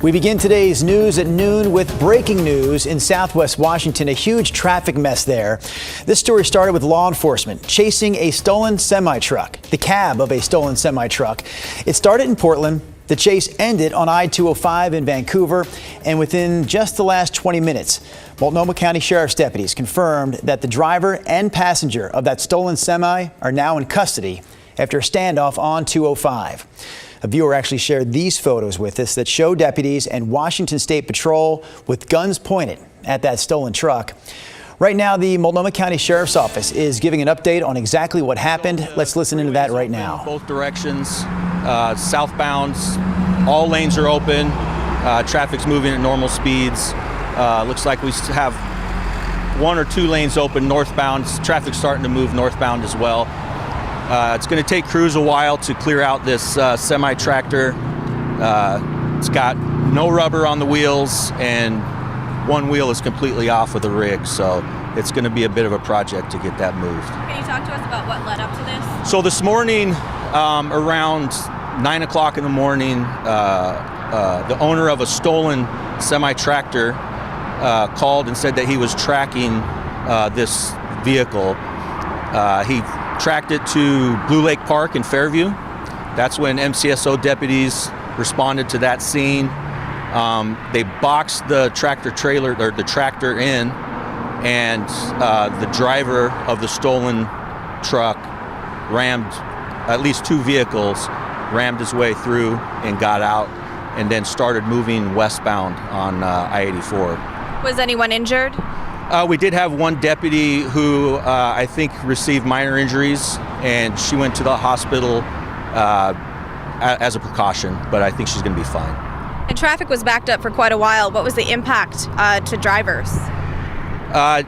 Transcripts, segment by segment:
We begin today's news at noon with breaking news in Southwest Washington, a huge traffic mess there. This story started with law enforcement chasing a stolen semi-truck, the cab of a stolen semi-truck. It started in Portland. The chase ended on I-205 in Vancouver, and within just the last 20 minutes, Multnomah County Sheriff's deputies confirmed that the driver and passenger of that stolen semi are now in custody after a standoff on 205. A viewer actually shared these photos with us that show deputies and Washington State Patrol with guns pointed at that stolen truck. Right now, the Multnomah County Sheriff's Office is giving an update on exactly what happened. Let's listen into that right now. Both directions, southbounds, all lanes are open. Traffic's moving at normal speeds. Looks like we have 1 or 2 lanes open northbound. Traffic's starting to move northbound as well. It's going to take crews a while to clear out this semi-tractor. It's got no rubber on the wheels, and one wheel is completely off of the rig, so it's going to be a bit of a project to get that moved. Can you talk to us about what led up to this? So this morning, around 9 o'clock in the morning, the owner of a stolen semi-tractor called and said that he was tracking this vehicle. He tracked it to Blue Lake Park in Fairview. That's when MCSO deputies responded to that scene. They boxed the tractor trailer, or the tractor in, and the driver of the stolen truck rammed at least 2 vehicles, rammed his way through and got out, and then started moving westbound on I-84. Was anyone injured? We did have one deputy who I think received minor injuries, and she went to the hospital as a precaution, but I think she's going to be fine. And traffic was backed up for quite a while. What was the impact to drivers?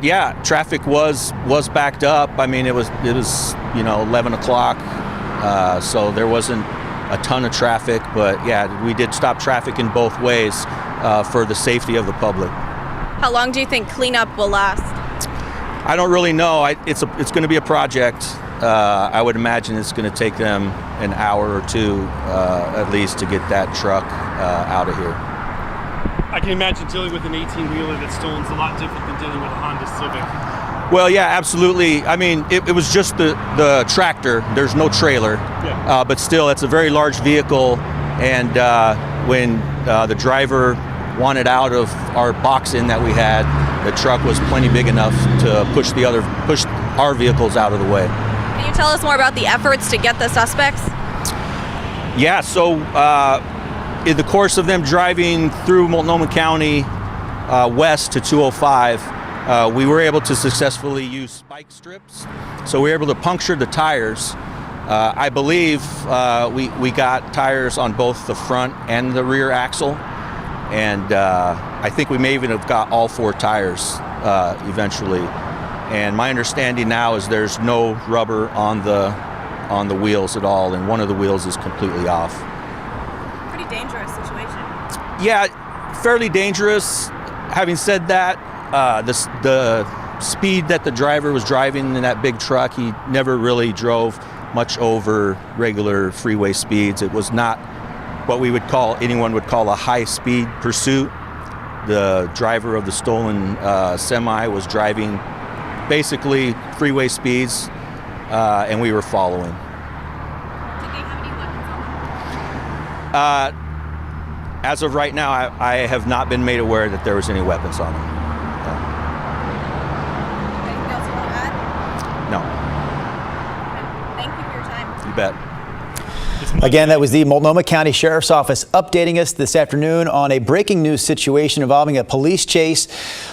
Yeah, traffic was backed up. I mean, it was 11 o'clock, so there wasn't a ton of traffic, but yeah, we did stop traffic in both ways for the safety of the public. How long do you think cleanup will last? I don't really know. It's going to be a project. I would imagine it's going to take them an hour or 2 at least to get that truck out of here. I can imagine dealing with an 18-wheeler that's stolen is a lot different than dealing with a Honda Civic. Well, yeah, absolutely. I mean, it was just the tractor. There's no trailer, yeah. But still, it's a very large vehicle. And when the driver wanted out of our box in that we had, the truck was plenty big enough to push our vehicles out of the way. Can you tell us more about the efforts to get the suspects? Yeah, so in the course of them driving through Multnomah County west to 205, we were able to successfully use spike strips. So we were able to puncture the tires. I believe we got tires on both the front and the rear axle. And I think we may even have got all 4 tires eventually. And my understanding now is there's no rubber on the wheels at all, and one of the wheels is completely off. Pretty dangerous situation. Yeah, fairly dangerous. Having said that, the speed that the driver was driving in that big truck, he never really drove much over regular freeway speeds. It was not what anyone would call a high-speed pursuit. The driver of the stolen semi was driving basically freeway speeds, and we were following. Did they have any weapons on them? As of right now, I have not been made aware that there was any weapons on them. Anything else you want to add? No. Okay. Thank you for your time. You bet. Again, that was the Multnomah County Sheriff's Office updating us this afternoon on a breaking news situation involving a police chase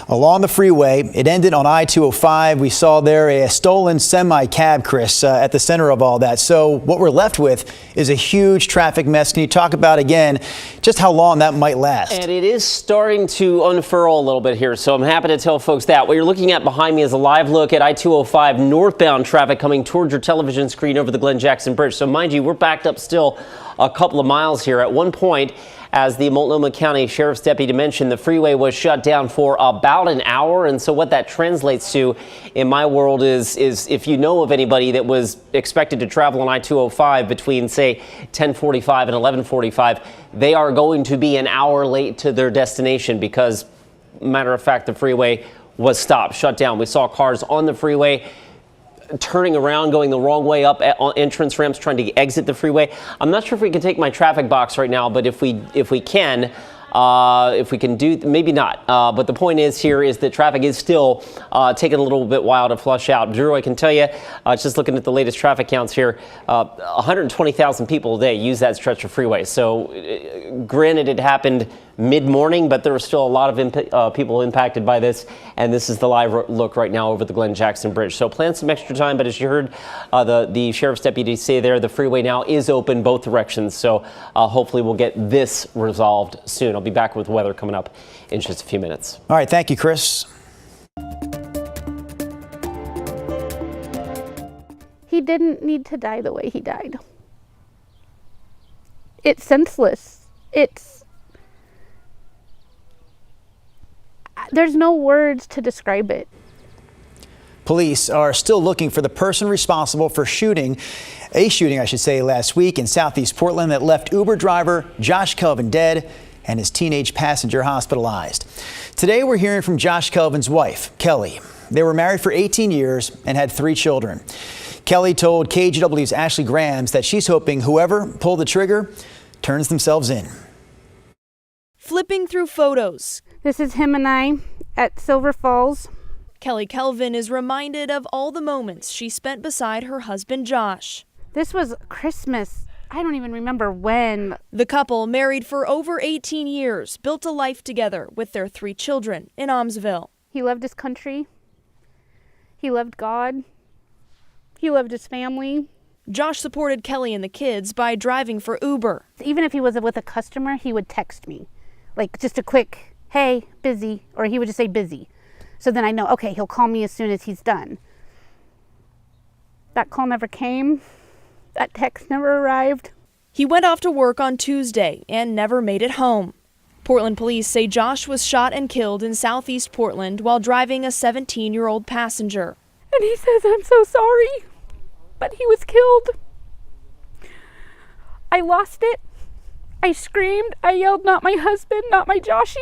along the freeway. It ended on I-205. We saw there a stolen semi-cab, Chris, at the center of all that. So what we're left with is a huge traffic mess. Can you talk about, again, just how long that might last? And it is starting to unfurl a little bit here, so I'm happy to tell folks that. What you're looking at behind me is a live look at I-205 northbound traffic coming towards your television screen over the Glenn Jackson Bridge. So mind you, we're backed up up still a couple of miles here. At one point, as the Multnomah County Sheriff's deputy mentioned, the freeway was shut down for about an hour. And so what that translates to in my world is if you know of anybody that was expected to travel on I-205 between, say, 10:45 and 11:45, they are going to be an hour late to their destination because, matter of fact, the freeway was stopped, shut down. We saw cars on the freeway turning around, going the wrong way up at entrance ramps, trying to exit the freeway. I'm not sure if we can take my traffic box right now, but if we can do, maybe not. But the point is here is that traffic is still taking a little bit while to flush out. Drew, I can tell you, just looking at the latest traffic counts here, 120,000 people a day use that stretch of freeway. So granted, it happened mid-morning, but there were still a lot of people impacted by this. And this is the live look right now over the Glen Jackson Bridge. So plan some extra time. But as you heard the sheriff's deputy say there, the freeway now is open both directions. So hopefully we'll get this resolved soon. I'll be back with weather coming up in just a few minutes. All right. Thank you, Chris. He didn't need to die the way he died. It's senseless. There's no words to describe it. Police are still looking for the person responsible for a shooting, last week in southeast Portland that left Uber driver Josh Kelvin dead and his teenage passenger hospitalized. Today, we're hearing from Josh Kelvin's wife, Kelly. They were married for 18 years and had 3 children. Kelly told KGW's Ashley Grams that she's hoping whoever pulled the trigger turns themselves in. Flipping through photos, This is him and I at Silver Falls. Kelly Kelvin is reminded of all the moments she spent beside her husband Josh. This was Christmas. I don't even remember when. The couple, married for over 18 years, built a life together with their 3 children in Almsville. He loved his country. He loved God. He loved his family. Josh supported Kelly and the kids by driving for Uber. Even if he was with a customer, he would text me. Like just a quick, hey, busy, or he would just say busy. So then I know, okay, he'll call me as soon as he's done. That call never came. That text never arrived. He went off to work on Tuesday and never made it home. Portland police say Josh was shot and killed in southeast Portland while driving a 17-year-old passenger. And he says, I'm so sorry, but he was killed. I lost it. I screamed. I yelled, not my husband, not my Joshy.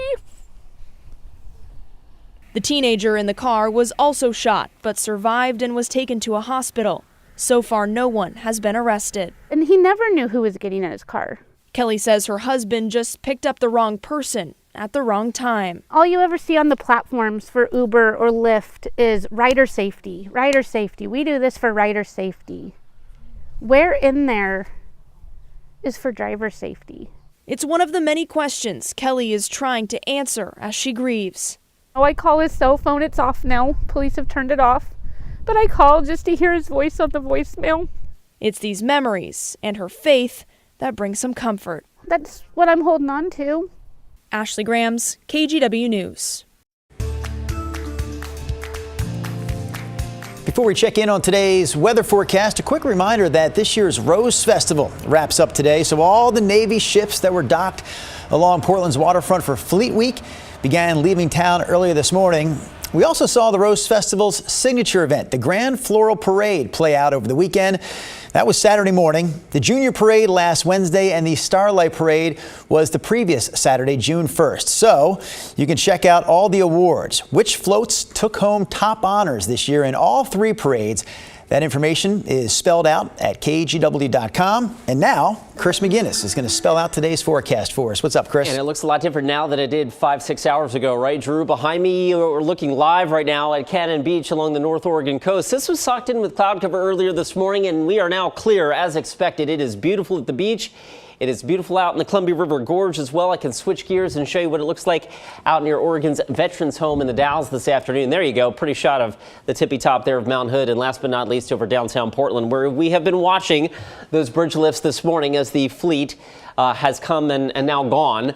The teenager in the car was also shot, but survived and was taken to a hospital. So far, no one has been arrested. And he never knew who was getting in his car. Kelly says her husband just picked up the wrong person at the wrong time. All you ever see on the platforms for Uber or Lyft is rider safety, rider safety. We do this for rider safety. Where in there is for driver safety? It's one of the many questions Kelly is trying to answer as she grieves. Oh, I call his cell phone. It's off now. Police have turned it off. But I call just to hear his voice on the voicemail. It's these memories and her faith that bring some comfort. That's what I'm holding on to. Ashley Grams, KGW News. Before we check in on today's weather forecast, a quick reminder that this year's Rose Festival wraps up today. So all the Navy ships that were docked along Portland's waterfront for Fleet Week began leaving town earlier this morning. We also saw the Rose Festival's signature event, the Grand Floral Parade, play out over the weekend. That was Saturday morning. The Junior Parade last Wednesday, and the Starlight Parade was the previous Saturday, June 1st. So you can check out all the awards. Which floats took home top honors this year in all 3 parades? That information is spelled out at KGW.com. And now, Chris McGinnis is going to spell out today's forecast for us. What's up, Chris? And it looks a lot different now than it did 5-6 hours ago, right, Drew? Behind me, we're looking live right now at Cannon Beach along the North Oregon coast. This was socked in with cloud cover earlier this morning, and we are now clear as expected. It is beautiful at the beach. It is beautiful out in the Columbia River Gorge as well. I can switch gears and show you what it looks like out near Oregon's Veterans Home in the Dalles this afternoon. There you go. Pretty shot of the tippy top there of Mount Hood. And last but not least, over downtown Portland, where we have been watching those bridge lifts this morning as the fleet has come and now gone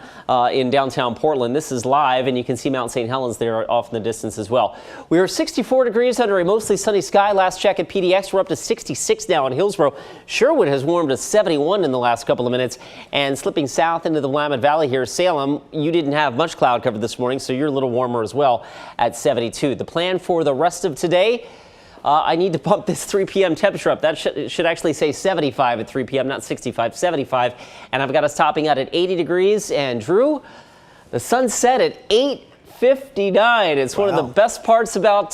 in downtown Portland. This is live, and you can see Mount St. Helens there off in the distance as well. We are 64 degrees under a mostly sunny sky. Last check at PDX, we're up to 66 now in Hillsborough. Sherwood has warmed to 71 in the last couple of minutes, and slipping south into the Willamette Valley here. Salem, you didn't have much cloud cover this morning, so you're a little warmer as well at 72. The plan for the rest of today, I need to bump this 3 p.m. temperature up. That should actually say 75 at 3 p.m., not 65, 75. And I've got us topping out at 80 degrees. And Drew, the sun set at 8:59. It's one of the best parts about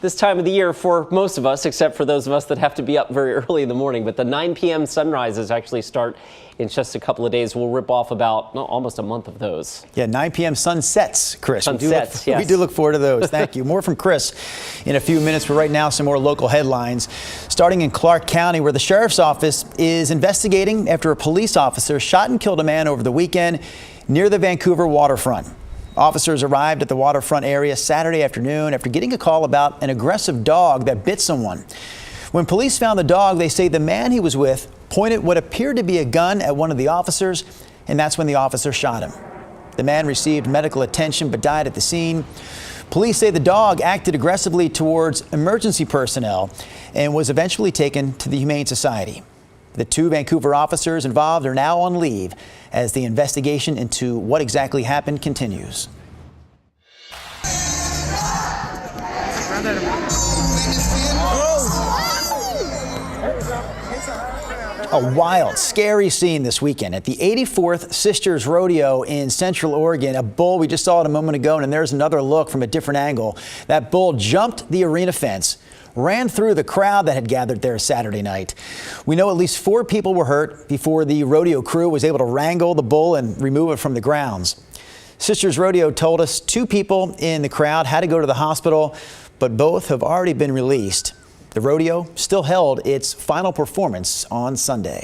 this time of the year for most of us, except for those of us that have to be up very early in the morning. But the 9 p.m. sunrises actually start in just a couple of days. We'll rip off about almost a month of those. Yeah, 9 p.m. sunsets, Chris. Sunsets, yes. We do look forward to those. Thank you. More from Chris in a few minutes, but right now some more local headlines. Starting in Clark County, where the sheriff's office is investigating after a police officer shot and killed a man over the weekend near the Vancouver waterfront. Officers arrived at the waterfront area Saturday afternoon after getting a call about an aggressive dog that bit someone. When police found the dog, they say the man he was with pointed what appeared to be a gun at one of the officers, and that's when the officer shot him. The man received medical attention but died at the scene. Police say the dog acted aggressively towards emergency personnel and was eventually taken to the Humane Society. The 2 Vancouver officers involved are now on leave as the investigation into what exactly happened continues. A wild, scary scene this weekend at the 84th Sisters Rodeo in Central Oregon. A bull, we just saw it a moment ago, and there's another look from a different angle. That bull jumped the arena fence, ran through the crowd that had gathered there Saturday night. We know at least 4 people were hurt before the rodeo crew was able to wrangle the bull and remove it from the grounds. Sisters Rodeo told us 2 people in the crowd had to go to the hospital, but both have already been released. The rodeo still held its final performance on Sunday.